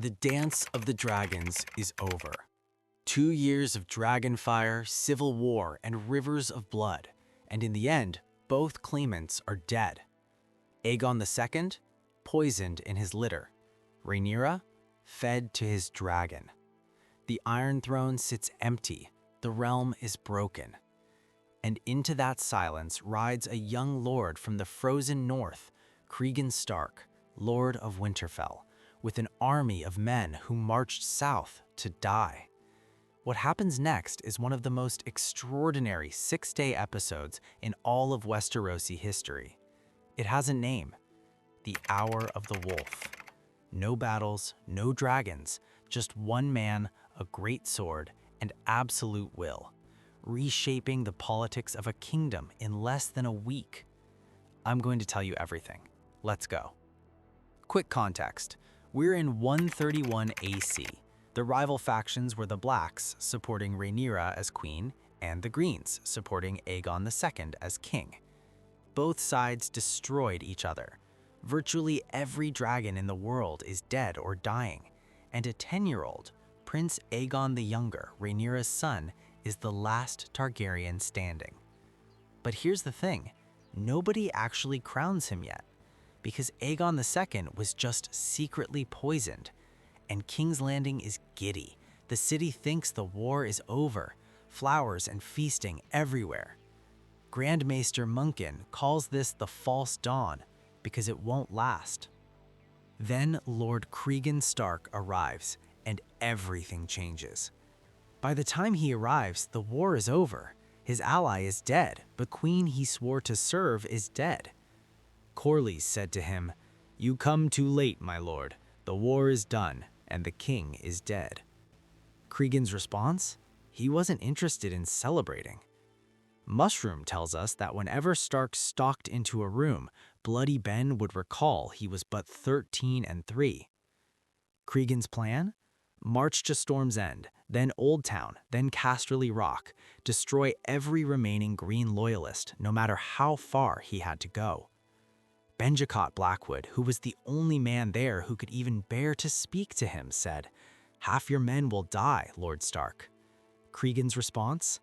The dance of the dragons is over. 2 years of dragon fire, civil war, and rivers of blood, and in the end, both claimants are dead. Aegon II, poisoned in his litter. Rhaenyra, fed to his dragon. The Iron Throne sits empty, the realm is broken. And into that silence rides a young lord from the frozen north, Cregan Stark, Lord of Winterfell, with an army of men who marched south to die. What happens next is one of the most extraordinary six-day episodes in all of Westerosi history. It has a name: the Hour of the Wolf. No battles, no dragons, just one man, a great sword, and absolute will, reshaping the politics of a kingdom in less than a week. I'm going to tell you everything. Let's go. Quick context. We're in 131 AC. The rival factions were the Blacks, supporting Rhaenyra as queen, and the Greens, supporting Aegon II as king. Both sides destroyed each other. Virtually every dragon in the world is dead or dying, and a 10-year-old, Prince Aegon the Younger, Rhaenyra's son, is the last Targaryen standing. But here's the thing, nobody actually crowns him yet, because Aegon II was just secretly poisoned, and King's Landing is giddy. The city thinks the war is over, flowers and feasting everywhere. Grand Maester Munkin calls this the false dawn, because it won't last. Then Lord Cregan Stark arrives, and everything changes. By the time he arrives, the war is over. His ally is dead, but queen he swore to serve is dead. Corlys said to him, "You come too late, my lord. The war is done, and the king is dead." Cregan's response? He wasn't interested in celebrating. Mushroom tells us that whenever Stark stalked into a room, Bloody Ben would recall he was but 13 and 3. Cregan's plan? March to Storm's End, then Old Town, then Casterly Rock, destroy every remaining Green loyalist, no matter how far he had to go. Benjicott Blackwood, who was the only man there who could even bear to speak to him, said, "Half your men will die, Lord Stark." Cregan's response?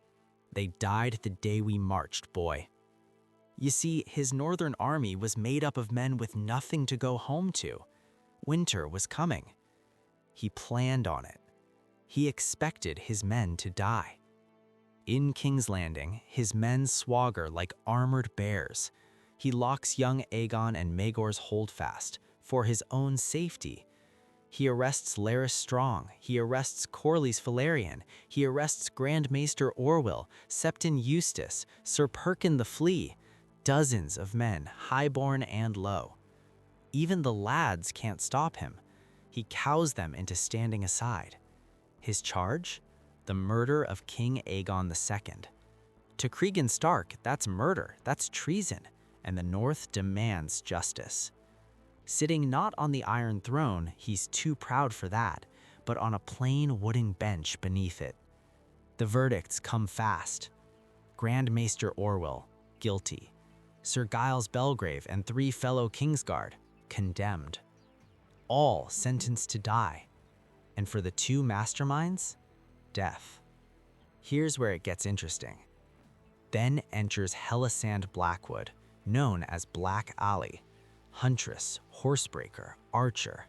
"They died the day we marched, boy." You see, his northern army was made up of men with nothing to go home to. Winter was coming. He planned on it. He expected his men to die. In King's Landing, his men swagger like armored bears. He locks young Aegon and Maegor's Holdfast for his own safety. He arrests Larys Strong, he arrests Corlys Valyrian, he arrests Grand Maester Orwyll, Septon Eustace, Sir Perkin the Flea, dozens of men, highborn and low. Even the lads can't stop him. He cows them into standing aside. His charge? The murder of King Aegon II. To Cregan Stark, that's murder, that's treason, and the North demands justice. Sitting not on the Iron Throne, he's too proud for that, but on a plain wooden bench beneath it. The verdicts come fast. Grand Maester Orwyll, guilty. Sir Giles Belgrave and 3 fellow Kingsguard, condemned. All sentenced to die. And for the 2 masterminds, death. Here's where it gets interesting. Then enters Helisand Blackwood, known as Black Aly, huntress, horsebreaker, archer.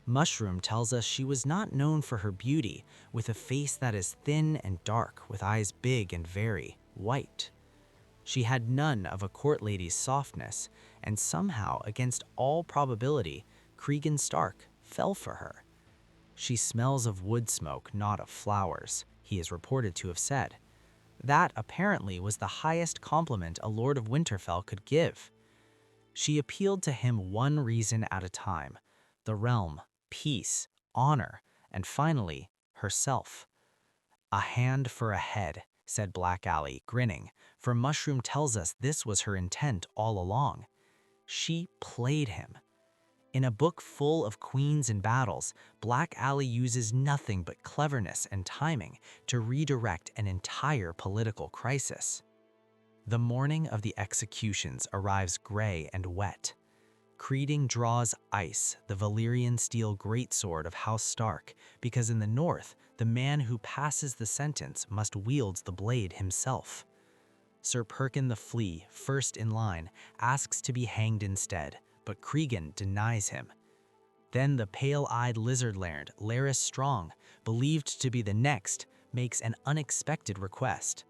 Mushroom tells us she was not known for her beauty, with a face that is thin and dark, with eyes big and very white. She had none of a court lady's softness, and somehow, against all probability, Cregan Stark fell for her. She smells of wood smoke, not of flowers, he is reported to have said. That apparently was the highest compliment a Lord of Winterfell could give. She appealed to him one reason at a time: the realm, peace, honor, and finally, herself. "A hand for a head," said Black Aly, grinning, for Mushroom tells us this was her intent all along. She played him. In a book full of queens and battles, Black Aly uses nothing but cleverness and timing to redirect an entire political crisis. The morning of the executions arrives gray and wet. Cregan draws Ice, the Valyrian steel greatsword of House Stark, because in the north, the man who passes the sentence must wield the blade himself. Sir Perkin the Flea, first in line, asks to be hanged instead, but Cregan denies him. Then the pale-eyed lizard laird, Larys Strong, believed to be the next, makes an unexpected request.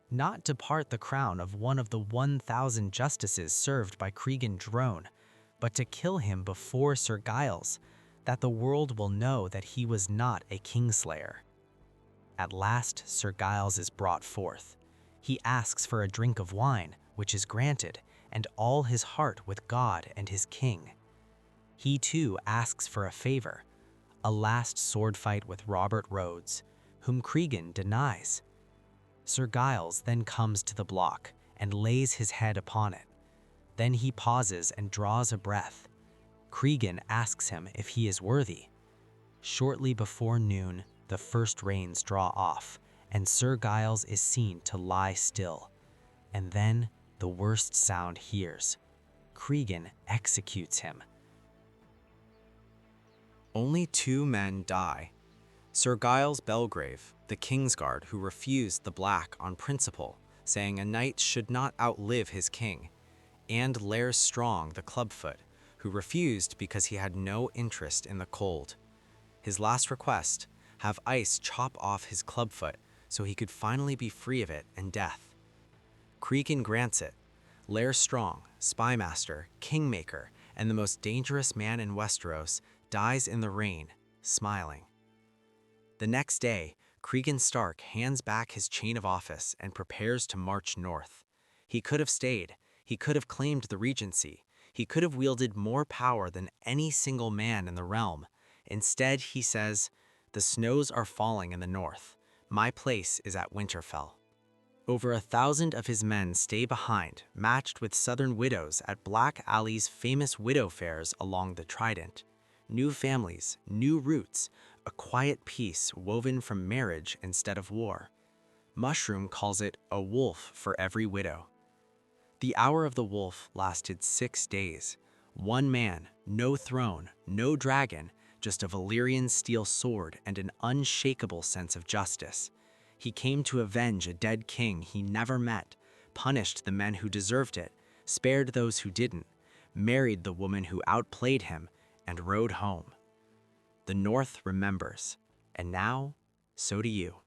Not to part the crown of one of the 1,000 justices served by Cregan drone, but to kill him before Sir Giles, that the world will know that he was not a kingslayer. At last, Sir Giles is brought forth. He asks for a drink of wine, which is granted, and all his heart with God and his king. He too asks for a favor, a last sword fight with Robert Rhodes, whom Cregan denies. Sir Giles then comes to the block and lays his head upon it. Then he pauses and draws a breath. Cregan asks him if he is worthy. Shortly before noon, the first rains draw off, and Sir Giles is seen to lie still. And then the worst sound hears. Cregan executes him. Only 2 men die. Sir Giles Belgrave, the Kingsguard who refused the black on principle, saying a knight should not outlive his king, and Larys Strong, the clubfoot, who refused because he had no interest in the cold. His last request, have Ice chop off his clubfoot so he could finally be free of it and death. Cregan grants it. Larys Strong, spymaster, kingmaker, and the most dangerous man in Westeros, dies in the rain, smiling. The next day, Cregan Stark hands back his chain of office and prepares to march north. He could have stayed. He could have claimed the regency. He could have wielded more power than any single man in the realm. Instead, he says, "The snows are falling in the north. My place is at Winterfell." Over 1,000 of his men stay behind, matched with southern widows at Black Alley's famous widow fairs along the Trident. New families, new roots, a quiet peace woven from marriage instead of war. Mushroom calls it a wolf for every widow. The hour of the wolf lasted 6 days. 1 man, no throne, no dragon, just a Valyrian steel sword and an unshakable sense of justice. He came to avenge a dead king he never met, punished the men who deserved it, spared those who didn't, married the woman who outplayed him, and rode home. The North remembers, and now, so do you.